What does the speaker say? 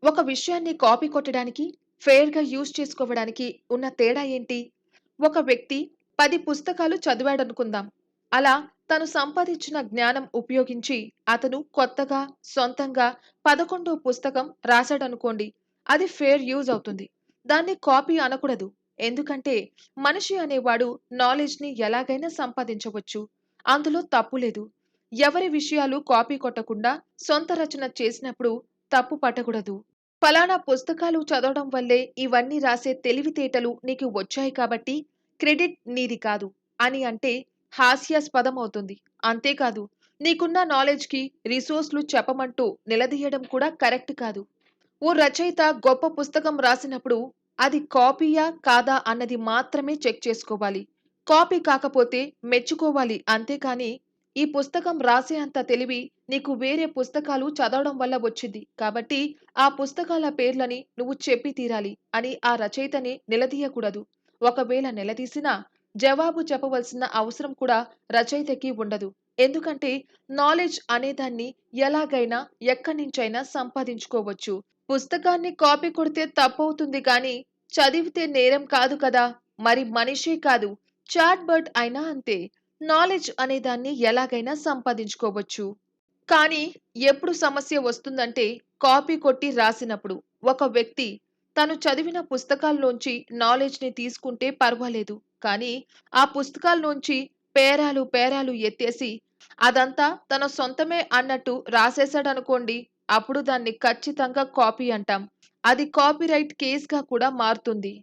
ఒక విషయాన్ని కాపీ కొట్టడానికి, ఫెయిర్‌గా యూజ్ చేసుకోవడానికి ఉన్న తేడా ఏంటి? ఒక వ్యక్తి 10 పుస్తకాలు చదివాడనుకుందాం. అలా తను సంపాదించిన జ్ఞానం ఉపయోగించి అతను కొత్తగా, సొంతంగా 11వ పుస్తకం రాసాడనుకోండి. అది ఫెయిర్ యూజ్ అవుతుంది. దాన్ని కాపీ అనకూడదు. ఎందుకంటే మనిషి అనేవాడు నాలెడ్జ్‌ని ఎలాగైనా సంపాదించవచ్చు. అందులో తప్పు లేదు. ఎవరి విషయాలు కాపీ కొట్టకుండా సొంత రచన చేసినప్పుడు తప్పు పట్టకూడదు. ఫలానా పుస్తకాలు చదవడం వల్లే ఇవన్నీ రాసే తెలివితేటలు నీకు వచ్చాయి కాబట్టి క్రెడిట్ నీది కాదు అని అంటే హాస్యాస్పదం అవుతుంది. అంతేకాదు నీకున్న నాలెడ్జ్‌కి రిసోర్స్‌లు చెప్పమంటూ నిలదీయడం కూడా కరెక్ట్ కాదు. ఓ రచయిత గొప్ప పుస్తకం రాసినప్పుడు అది కాపీయా కాదా అన్నది మాత్రమే చెక్ చేసుకోవాలి. కాపీ కాకపోతే మెచ్చుకోవాలి అంతేకాని ఈ పుస్తకం రాసే అంత తెలివి నీకు వేరే పుస్తకాలు చదవడం వల్ల వచ్చింది. కాబట్టి ఆ పుస్తకాల పేర్లని నువ్వు చెప్పి తీరాలి అని ఆ రచయితని నిలదీయకూడదు. ఒకవేళ నిలదీసినా జవాబు చెప్పవలసిన అవసరం కూడా రచయితకి ఉండదు. ఎందుకంటే నాలెడ్జ్ అనేదాన్ని ఎలాగైనా ఎక్కడ్నించైనా సంపాదించుకోవచ్చు. పుస్తకాన్ని కాపీ కొడితే తప్పవుతుంది గానీ, చదివితే నేరం కాదు కదా! మరి మనిషే కాదు, చాట్ బర్డ్ అయినా అంతే. నాలెడ్జ్ అనేదాన్ని ఎలాగైనా సంపాదించుకోవచ్చు. కానీ ఎప్పుడు సమస్య వస్తుందంటే, కాపీ కొట్టి రాసినప్పుడు. ఒక వ్యక్తి తను చదివిన పుస్తకాల్లోంచి నాలెడ్జ్‌ని తీసుకుంటే పర్వాలేదు. కానీ ఆ పుస్తకాల్లోంచి పేరాలు, పేరాలు ఎత్తేసి అదంతా తన సొంతమే అన్నట్టు రాసేసాడనుకోండి, అప్పుడు దాన్ని ఖచ్చితంగా కాపీ అంటాం. అది కాపీరైట్ కేస్‌గా కూడా మారుతుంది.